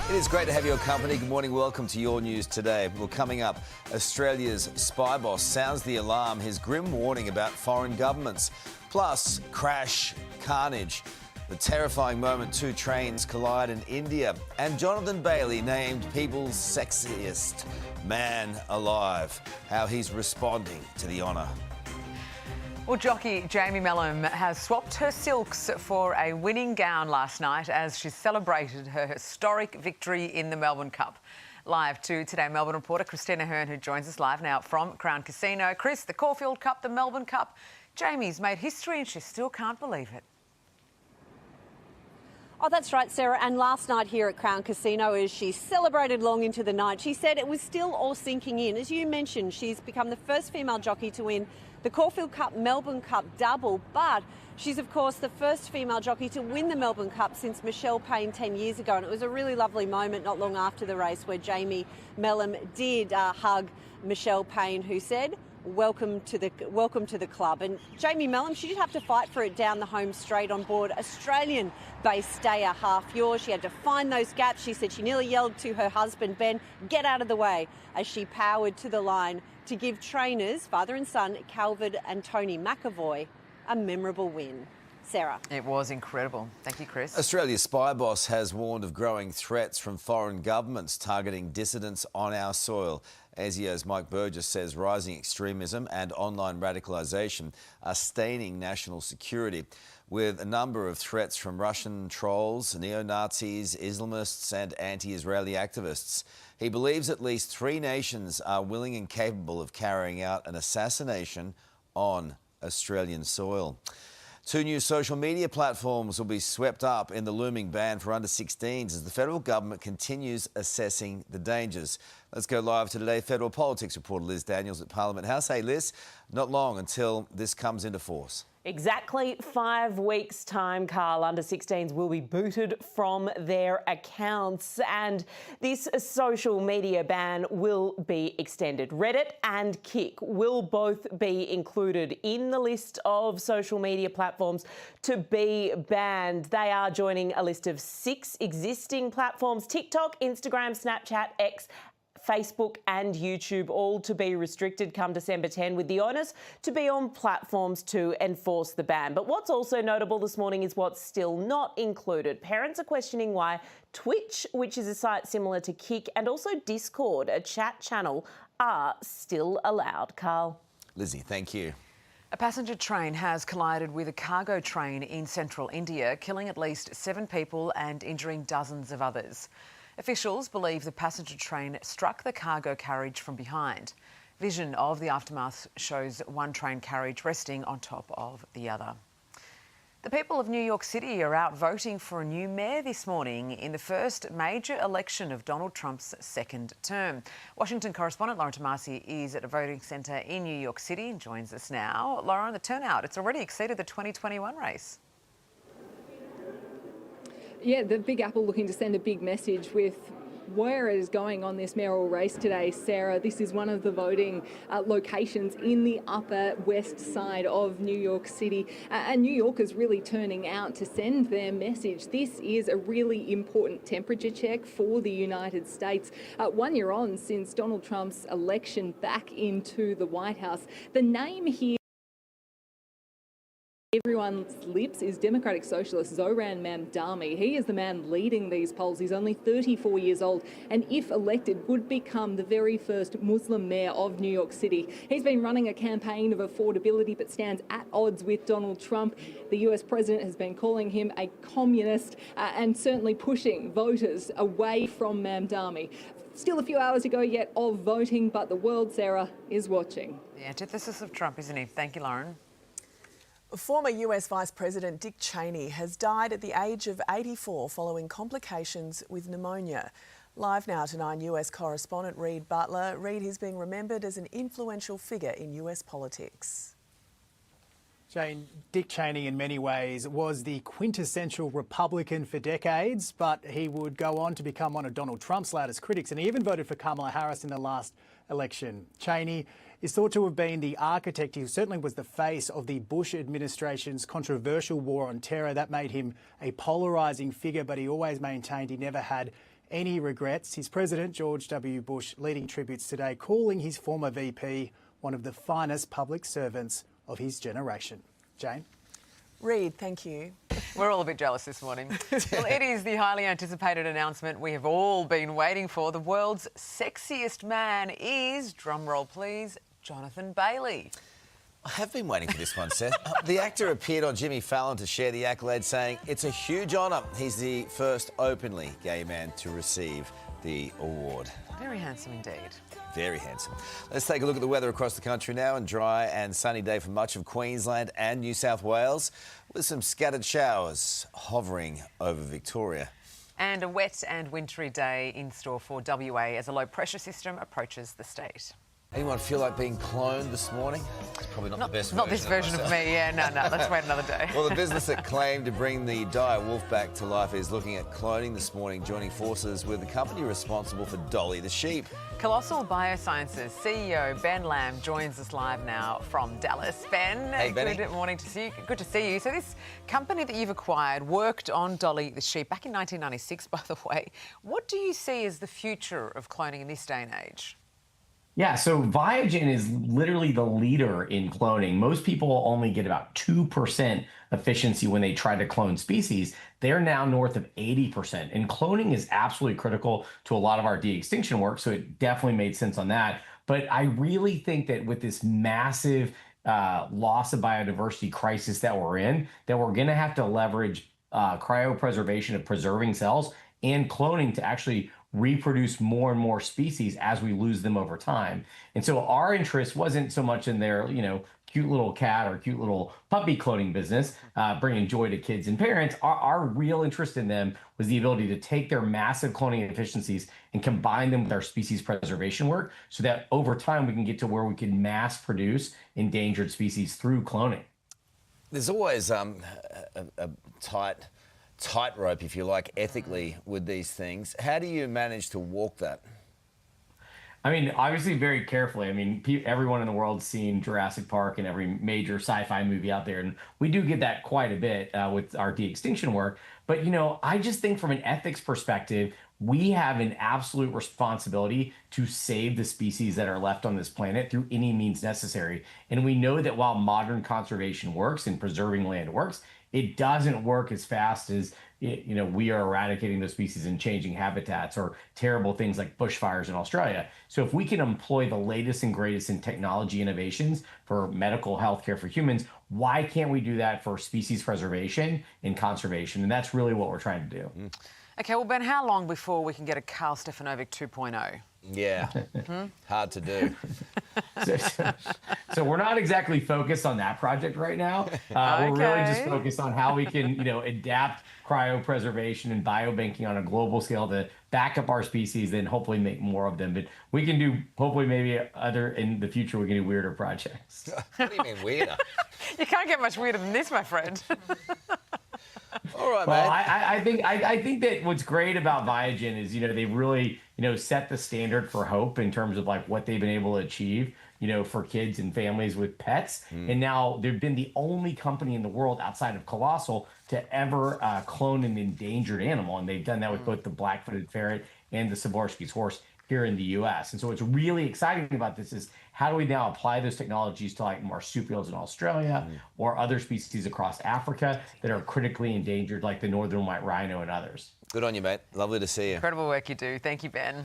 It is great to have your company. Good morning. Welcome to your news today. Well, coming up, Australia's spy boss sounds the alarm, his grim warning about foreign governments. Plus, crash, carnage, the terrifying moment two trains collide in India. And Jonathan Bailey named people's sexiest man alive. How he's responding to the honour. Well, jockey Jamie Mellum has swapped her silks for a winning gown last night as she celebrated her historic victory in the Melbourne Cup. Live to Today Melbourne reporter Christina Hearn, who joins us live now from Crown Casino. Chris, the Caulfield Cup, the Melbourne Cup. Jamie's made history and she still can't believe it. Oh, that's right, Sarah. And last night here at Crown Casino, as she celebrated long into the night, she said it was still all sinking in. As you mentioned, she's become the first female jockey to win the Caulfield Cup, Melbourne Cup double, but she's, of course, the first female jockey to win the Melbourne Cup since Michelle Payne 10 years ago. And it was a really lovely moment not long after the race where Jamie Mellum did hug Michelle Payne, who said, welcome to the club. And Jamie Mellum, she did have to fight for it down the home straight on board Australian-based stayer Half Yours. She had to find those gaps. She said she nearly yelled to her husband, Ben, get out of the way, as she powered to the line to give trainers, father and son, Calvin and Tony McAvoy, a memorable win. Sarah. It was incredible. Thank you, Chris. Australia's spy boss has warned of growing threats from foreign governments targeting dissidents on our soil. ASIO's Mike Burgess says rising extremism and online radicalisation are staining national security, with a number of threats from Russian trolls, neo-Nazis, Islamists and anti-Israeli activists. He believes at least 3 nations are willing and capable of carrying out an assassination on Australian soil. 2 new social media platforms will be swept up in the looming ban for under-16s as the federal government continues assessing the dangers. Let's go live to Today Federal Politics reporter Liz Daniels at Parliament House. Hey Liz, not long until this comes into force. Exactly 5 weeks' time, Carl. Under-16s will be booted from their accounts and this social media ban will be extended. Reddit and Kik will both be included in the list of social media platforms to be banned. They are joining a list of 6 existing platforms: TikTok, Instagram, Snapchat, X, Facebook and YouTube, all to be restricted come December 10, with the onus to be on platforms to enforce the ban. But what's also notable this morning is what's still not included. Parents are questioning why Twitch, which is a site similar to Kik, and also Discord, a chat channel, are still allowed. Carl. Lizzie, thank you. A passenger train has collided with a cargo train in central India, killing at least 7 people and injuring dozens of others. Officials believe the passenger train struck the cargo carriage from behind. Vision of the aftermath shows one train carriage resting on top of the other. The people of New York City are out voting for a new mayor this morning in the first major election of Donald Trump's second term. Washington correspondent Lauren Tomasi is at a voting centre in New York City and joins us now. Lauren, the turnout, it's already exceeded the 2021 race. Yeah, the Big Apple looking to send a big message with where it is going on this mayoral race today, Sarah. This is one of the voting locations in the upper west side of New York City. And New Yorkers really turning out to send their message. This is a really important temperature check for the United States. 1 year on since Donald Trump's election back into the White House. The name here everyone's lips is Democratic Socialist Zohran Mamdani. He is the man leading these polls. He's only 34 years old and, if elected, would become the very first Muslim mayor of New York City. He's been running a campaign of affordability but stands at odds with Donald Trump. The US president has been calling him a communist and certainly pushing voters away from Mamdani. Still a few hours to go yet of voting, but the world, Sarah, is watching. The antithesis of Trump, isn't he? Thank you, Lauren. Former US Vice President Dick Cheney has died at the age of 84 following complications with pneumonia. Live now to 9 US correspondent Reid Butler. Reid, he's being remembered as an influential figure in US politics. Jane, Dick Cheney in many ways was the quintessential Republican for decades, but he would go on to become one of Donald Trump's loudest critics, and he even voted for Kamala Harris in the last election. Cheney is thought to have been the architect. He certainly was the face of the Bush administration's controversial war on terror. That made him a polarising figure, but he always maintained he never had any regrets. His president, George W. Bush, leading tributes today, calling his former VP one of the finest public servants of his generation. Jane? Reid, thank you. We're all a bit jealous this morning. Well, it is the highly anticipated announcement we have all been waiting for. The world's sexiest man is, drumroll please, Jonathan Bailey. I have been waiting for this one, Seth. The actor appeared on Jimmy Fallon to share the accolade, saying it's a huge honour. He's the first openly gay man to receive the award. Very handsome indeed. Very handsome. Let's take a look at the weather across the country now. A dry and sunny day for much of Queensland and New South Wales, with some scattered showers hovering over Victoria. And a wet and wintry day in store for WA as a low pressure system approaches the state. Anyone feel like being cloned this morning? It's probably not the best version. Not this version of me, yeah, no, let's wait another day. Well, the business that claimed to bring the dire wolf back to life is looking at cloning this morning, joining forces with the company responsible for Dolly the sheep. Colossal Biosciences CEO Ben Lamb joins us live now from Dallas. Ben, hey, Benny. Good morning to see you. Good to see you. So this company that you've acquired worked on Dolly the sheep back in 1996, by the way. What do you see as the future of cloning in this day and age? Yeah, so Biogen is literally the leader in cloning. Most people only get about 2% efficiency when they try to clone species. They're now north of 80%. And cloning is absolutely critical to a lot of our de-extinction work, so it definitely made sense on that. But I really think that with this massive loss of biodiversity crisis that we're in, that we're going to have to leverage cryopreservation of preserving cells and cloning to actually reproduce more and more species as we lose them over time. And so our interest wasn't so much in their, cute little cat or cute little puppy cloning business, bringing joy to kids and parents. Our real interest in them was the ability to take their massive cloning efficiencies and combine them with our species preservation work so that over time we can get to where we can mass produce endangered species through cloning. There's always a tightrope, if you like, ethically with these things. How do you manage to walk that? I mean, obviously very carefully. I mean, everyone in the world's seen Jurassic Park and every major sci-fi movie out there, and we do get that quite a bit with our de-extinction work. But, I just think from an ethics perspective, we have an absolute responsibility to save the species that are left on this planet through any means necessary. And we know that while modern conservation works and preserving land works, it doesn't work as fast as, we are eradicating those species and changing habitats or terrible things like bushfires in Australia. So if we can employ the latest and greatest in technology innovations for medical health care for humans, why can't we do that for species preservation and conservation? And that's really what we're trying to do. Okay, well, Ben, how long before we can get a Carl Stefanovic 2.0? Yeah, hard to do. So we're not exactly focused on that project right now. We're really just focused on how we can, adapt cryopreservation and biobanking on a global scale to back up our species and hopefully make more of them. But we can do, hopefully maybe in the future, we can do weirder projects. What do you mean weirder? You can't get much weirder than this, my friend. All right, well, mate. I think that what's great about Biogen is, they really, set the standard for hope in terms of like what they've been able to achieve, for kids and families with pets. And now they've been the only company in the world outside of Colossal to ever clone an endangered animal. And they've done that with both the black-footed ferret and the Swarovski's horse here in the U.S. And so what's really exciting about this is how do we now apply those technologies to like marsupials in Australia or other species across Africa that are critically endangered, like the northern white rhino and others. Good on you, mate. Lovely to see you. Incredible work you do. Thank you, Ben.